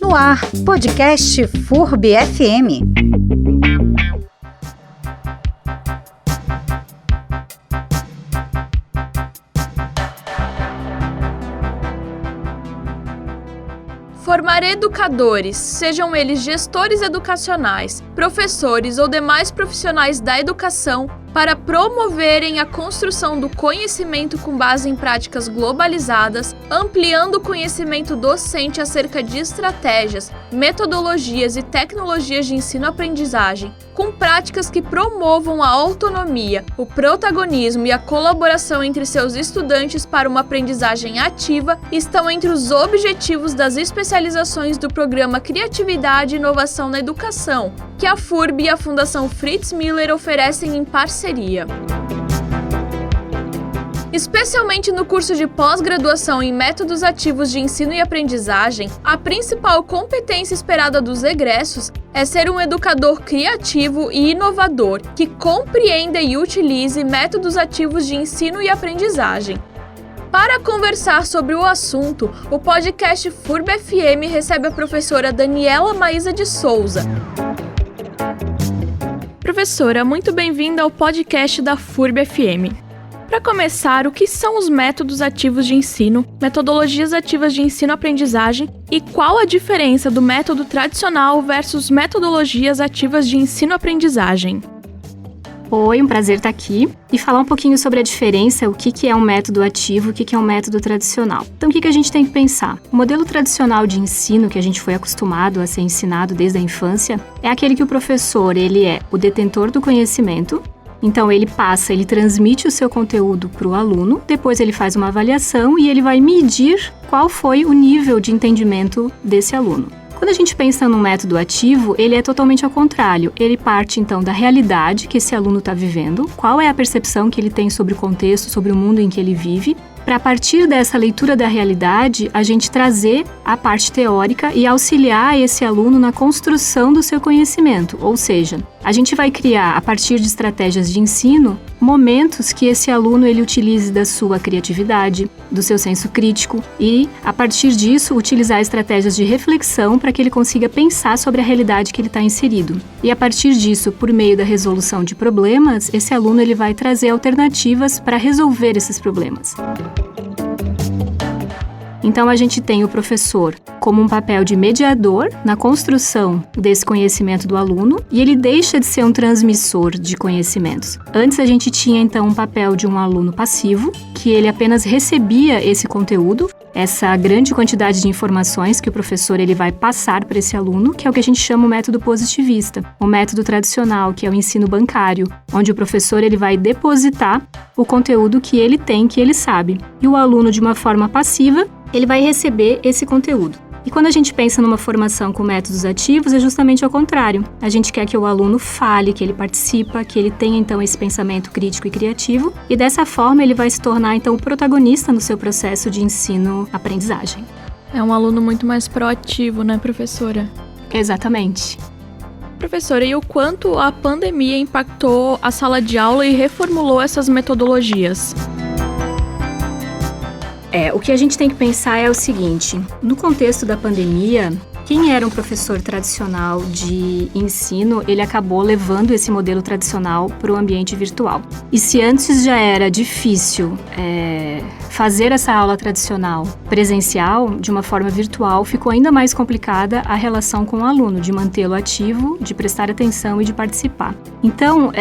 No ar, podcast FURB FM. Formar educadores, sejam eles gestores educacionais, professores ou demais profissionais da educação, para promoverem a construção do conhecimento com base em práticas globalizadas, ampliando o conhecimento docente acerca de estratégias, metodologias e tecnologias de ensino-aprendizagem, com práticas que promovam a autonomia, o protagonismo e a colaboração entre seus estudantes para uma aprendizagem ativa, estão entre os objetivos das especializações do programa Criatividade e Inovação na Educação, que a FURB e a Fundação Fritz Miller oferecem em parceria. Especialmente no curso de pós-graduação em Métodos Ativos de Ensino e Aprendizagem, a principal competência esperada dos egressos é ser um educador criativo e inovador, que compreenda e utilize métodos ativos de ensino e aprendizagem. Para conversar sobre o assunto, o podcast FURB FM recebe a professora Daniela Maísa de Souza. Professora, muito bem-vinda ao podcast da FURB FM. Para começar, o que são os métodos ativos de ensino, metodologias ativas de ensino-aprendizagem e qual a diferença do método tradicional versus metodologias ativas de ensino-aprendizagem? Oi, um prazer estar aqui e falar um pouquinho sobre a diferença, o que é um método ativo e o que é um método tradicional. Então, o que a gente tem que pensar? O modelo tradicional de ensino, que a gente foi acostumado a ser ensinado desde a infância, é aquele que o professor ele é o detentor do conhecimento. Então, ele transmite o seu conteúdo para o aluno, depois ele faz uma avaliação e ele vai medir qual foi o nível de entendimento desse aluno. Quando a gente pensa num método ativo, ele é totalmente ao contrário. Ele parte, então, da realidade que esse aluno está vivendo, qual é a percepção que ele tem sobre o contexto, sobre o mundo em que ele vive, para a partir dessa leitura da realidade, a gente trazer a parte teórica e auxiliar esse aluno na construção do seu conhecimento. Ou seja, a gente vai criar, a partir de estratégias de ensino, momentos que esse aluno ele utilize da sua criatividade, do seu senso crítico e, a partir disso, utilizar estratégias de reflexão para que ele consiga pensar sobre a realidade que ele está inserido. E, a partir disso, por meio da resolução de problemas, esse aluno ele vai trazer alternativas para resolver esses problemas. Então, a gente tem o professor como um papel de mediador na construção desse conhecimento do aluno e ele deixa de ser um transmissor de conhecimentos. Antes, a gente tinha, então, um papel de um aluno passivo, que ele apenas recebia esse conteúdo, essa grande quantidade de informações que o professor ele vai passar para esse aluno, que é o que a gente chama o método positivista. O método tradicional, que é o ensino bancário, onde o professor ele vai depositar o conteúdo que ele tem, que ele sabe. E o aluno, de uma forma passiva, ele vai receber esse conteúdo. E quando a gente pensa numa formação com métodos ativos, é justamente ao contrário. A gente quer que o aluno fale, que ele participa, que ele tenha, então, esse pensamento crítico e criativo. E dessa forma, ele vai se tornar, então, o protagonista no seu processo de ensino-aprendizagem. É um aluno muito mais proativo, né, professora? Exatamente. Professora, e o quanto a pandemia impactou a sala de aula e reformulou essas metodologias? O que a gente tem que pensar é o seguinte, no contexto da pandemia, quem era um professor tradicional de ensino, ele acabou levando esse modelo tradicional para o ambiente virtual. E se antes já era difícil fazer essa aula tradicional presencial, de uma forma virtual, ficou ainda mais complicada a relação com o aluno, de mantê-lo ativo, de prestar atenção e de participar. Então,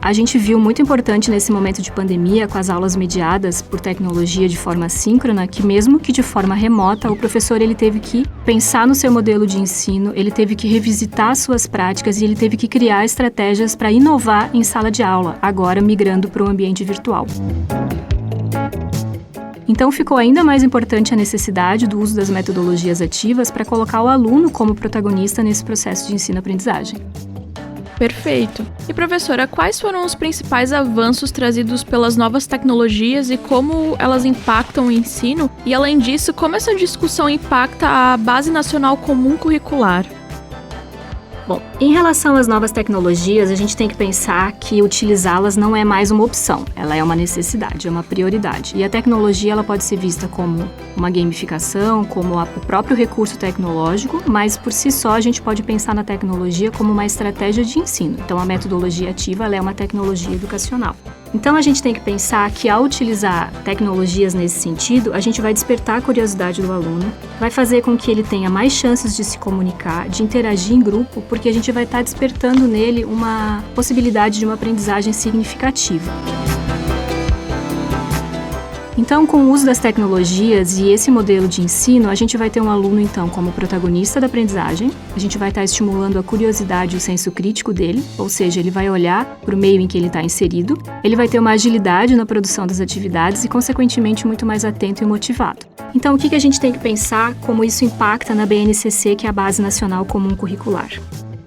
a gente viu muito importante nesse momento de pandemia, com as aulas mediadas por tecnologia de forma assíncrona, que mesmo que de forma remota, o professor ele teve que pensar no seu modelo de ensino, ele teve que revisitar suas práticas e ele teve que criar estratégias para inovar em sala de aula, agora migrando para o ambiente virtual. Então, ficou ainda mais importante a necessidade do uso das metodologias ativas para colocar o aluno como protagonista nesse processo de ensino-aprendizagem. Perfeito. E, professora, quais foram os principais avanços trazidos pelas novas tecnologias e como elas impactam o ensino? E, além disso, como essa discussão impacta a Base Nacional Comum Curricular? Bom, em relação às novas tecnologias, a gente tem que pensar que utilizá-las não é mais uma opção, ela é uma necessidade, é uma prioridade. E a tecnologia ela pode ser vista como uma gamificação, como o próprio recurso tecnológico, mas por si só a gente pode pensar na tecnologia como uma estratégia de ensino. Então a metodologia ativa ela é uma tecnologia educacional. Então a gente tem que pensar que ao utilizar tecnologias nesse sentido, a gente vai despertar a curiosidade do aluno, vai fazer com que ele tenha mais chances de se comunicar, de interagir em grupo, porque a gente vai estar despertando nele uma possibilidade de uma aprendizagem significativa. Então, com o uso das tecnologias e esse modelo de ensino, a gente vai ter um aluno, então, como protagonista da aprendizagem, a gente vai estar estimulando a curiosidade e o senso crítico dele, ou seja, ele vai olhar para o meio em que ele está inserido, ele vai ter uma agilidade na produção das atividades e, consequentemente, muito mais atento e motivado. Então, o que a gente tem que pensar como isso impacta na BNCC, que é a Base Nacional Comum Curricular?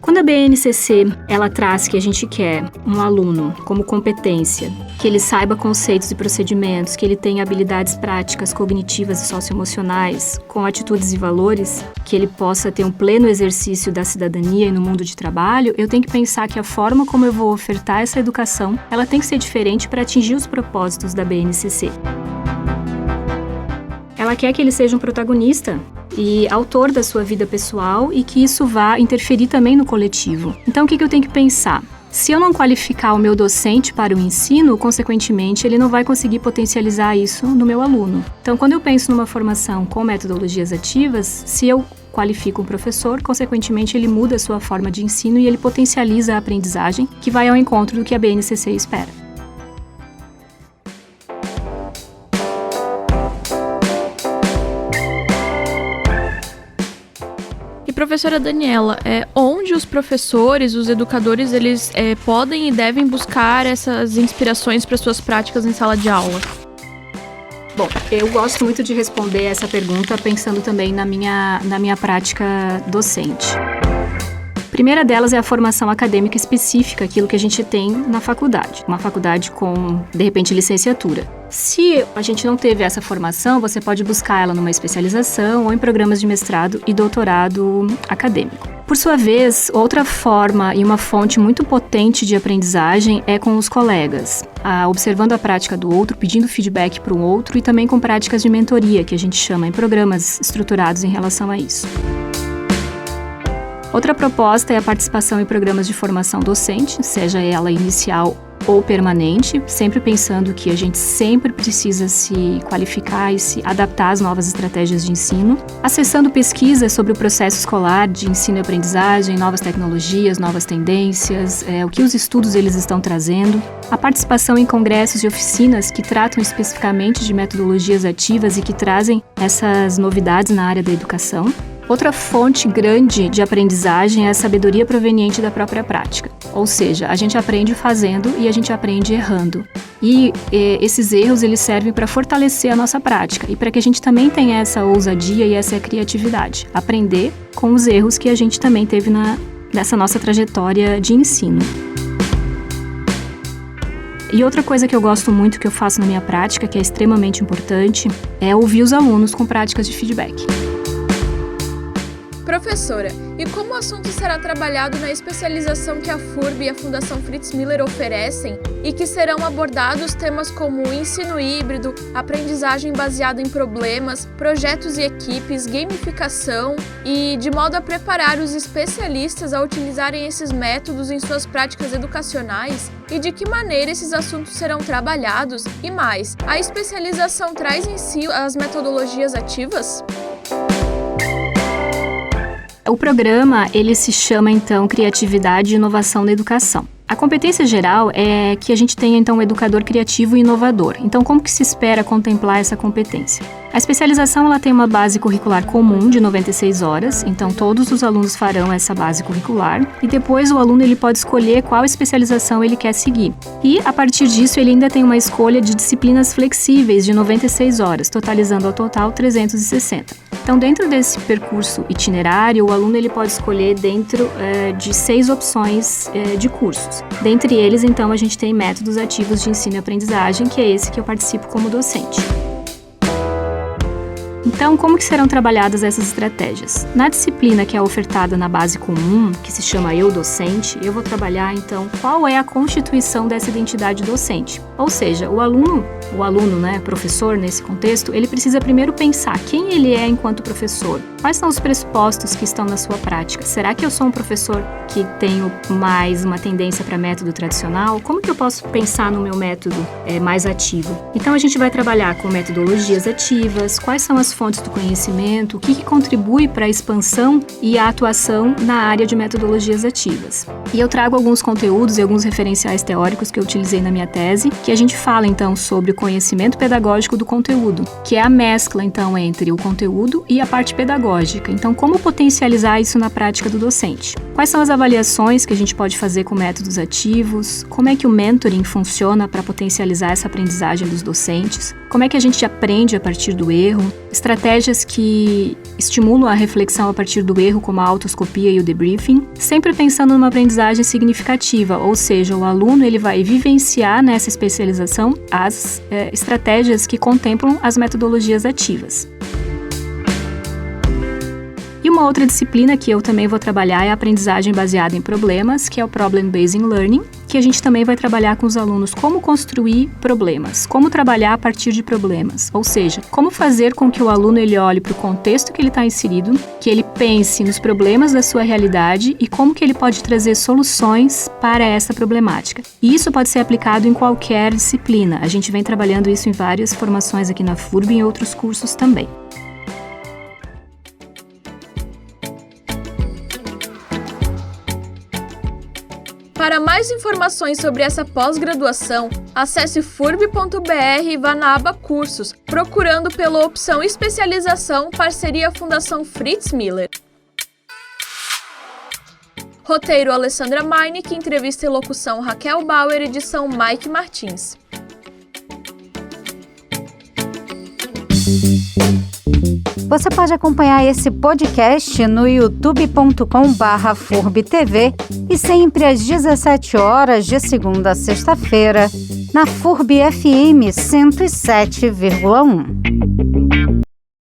Quando a BNCC ela traz que a gente quer um aluno como competência, que ele saiba conceitos e procedimentos, que ele tenha habilidades práticas, cognitivas e socioemocionais, com atitudes e valores, que ele possa ter um pleno exercício da cidadania e no mundo de trabalho, eu tenho que pensar que a forma como eu vou ofertar essa educação, ela tem que ser diferente para atingir os propósitos da BNCC. Ela quer que ele seja um protagonista e autor da sua vida pessoal e que isso vá interferir também no coletivo. Então, o que eu tenho que pensar? Se eu não qualificar o meu docente para o ensino, consequentemente, ele não vai conseguir potencializar isso no meu aluno. Então, quando eu penso numa formação com metodologias ativas, se eu qualifico um professor, consequentemente, ele muda a sua forma de ensino e ele potencializa a aprendizagem, que vai ao encontro do que a BNCC espera. Professora Daniela, onde os professores, os educadores, eles podem e devem buscar essas inspirações para suas práticas em sala de aula? Bom, eu gosto muito de responder essa pergunta pensando também na minha prática docente. A primeira delas é a formação acadêmica específica, aquilo que a gente tem na faculdade. Uma faculdade com, de repente, licenciatura. Se a gente não teve essa formação, você pode buscar ela numa especialização ou em programas de mestrado e doutorado acadêmico. Por sua vez, outra forma e uma fonte muito potente de aprendizagem é com os colegas, observando a prática do outro, pedindo feedback para o outro e também com práticas de mentoria, que a gente chama em programas estruturados em relação a isso. Outra proposta é a participação em programas de formação docente, seja ela inicial ou permanente, sempre pensando que a gente sempre precisa se qualificar e se adaptar às novas estratégias de ensino, acessando pesquisas sobre o processo escolar de ensino e aprendizagem, novas tecnologias, novas tendências, o que os estudos eles estão trazendo, a participação em congressos e oficinas que tratam especificamente de metodologias ativas e que trazem essas novidades na área da educação. Outra fonte grande de aprendizagem é a sabedoria proveniente da própria prática. Ou seja, a gente aprende fazendo e a gente aprende errando. E esses erros eles servem para fortalecer a nossa prática e para que a gente também tenha essa ousadia e essa criatividade. Aprender com os erros que a gente também teve nessa nossa trajetória de ensino. E outra coisa que eu gosto muito, que eu faço na minha prática, que é extremamente importante, é ouvir os alunos com práticas de feedback. Professora, e como o assunto será trabalhado na especialização que a FURB e a Fundação Fritz Miller oferecem e que serão abordados temas como ensino híbrido, aprendizagem baseada em problemas, projetos e equipes, gamificação e de modo a preparar os especialistas a utilizarem esses métodos em suas práticas educacionais e de que maneira esses assuntos serão trabalhados e mais, a especialização traz em si as metodologias ativas? O programa, ele se chama, então, Criatividade e Inovação na Educação. A competência geral é que a gente tenha, então, um educador criativo e inovador. Então, como que se espera contemplar essa competência? A especialização ela tem uma base curricular comum de 96 horas, então todos os alunos farão essa base curricular e depois o aluno ele pode escolher qual especialização ele quer seguir. E, a partir disso, ele ainda tem uma escolha de disciplinas flexíveis de 96 horas, totalizando ao total 360. Então, dentro desse percurso itinerário, o aluno ele pode escolher dentro de 6 opções de cursos. Dentre eles, então, a gente tem métodos ativos de ensino e aprendizagem, que é esse que eu participo como docente. Então, como que serão trabalhadas essas estratégias? Na disciplina que é ofertada na base comum, que se chama Eu Docente, eu vou trabalhar, então, qual é a constituição dessa identidade docente. Ou seja, o aluno, professor nesse contexto, ele precisa primeiro pensar quem ele é enquanto professor. Quais são os pressupostos que estão na sua prática? Será que eu sou um professor que tenho mais uma tendência para método tradicional? Como que eu posso pensar no meu método mais ativo? Então, a gente vai trabalhar com metodologias ativas, quais são as fontes do conhecimento, o que contribui para a expansão e a atuação na área de metodologias ativas. E eu trago alguns conteúdos e alguns referenciais teóricos que eu utilizei na minha tese, que a gente fala, então, sobre o conhecimento pedagógico do conteúdo, que é a mescla, então, entre o conteúdo e a parte pedagógica. Então, como potencializar isso na prática do docente? Quais são as avaliações que a gente pode fazer com métodos ativos? Como é que o mentoring funciona para potencializar essa aprendizagem dos docentes? Como é que a gente aprende a partir do erro? Estratégias que estimulam a reflexão a partir do erro, como a autoscopia e o debriefing, sempre pensando numa aprendizagem significativa, ou seja, o aluno ele vai vivenciar nessa especialização as estratégias que contemplam as metodologias ativas. E uma outra disciplina que eu também vou trabalhar é a aprendizagem baseada em problemas, que é o Problem Based Learning, que a gente também vai trabalhar com os alunos como construir problemas, como trabalhar a partir de problemas, ou seja, como fazer com que o aluno ele olhe para o contexto que ele está inserido, que ele pense nos problemas da sua realidade e como que ele pode trazer soluções para essa problemática. E isso pode ser aplicado em qualquer disciplina. A gente vem trabalhando isso em várias formações aqui na FURB e em outros cursos também. Para mais informações sobre essa pós-graduação, acesse furb.br e vá na aba Cursos, procurando pela opção Especialização Parceria Fundação Fritz Miller. Roteiro Alessandra Meinik, entrevista e locução Raquel Bauer, edição Mike Martins. Você pode acompanhar esse podcast no youtube.com/FurbTV e sempre às 17 horas de segunda a sexta-feira, na FURB FM 107,1.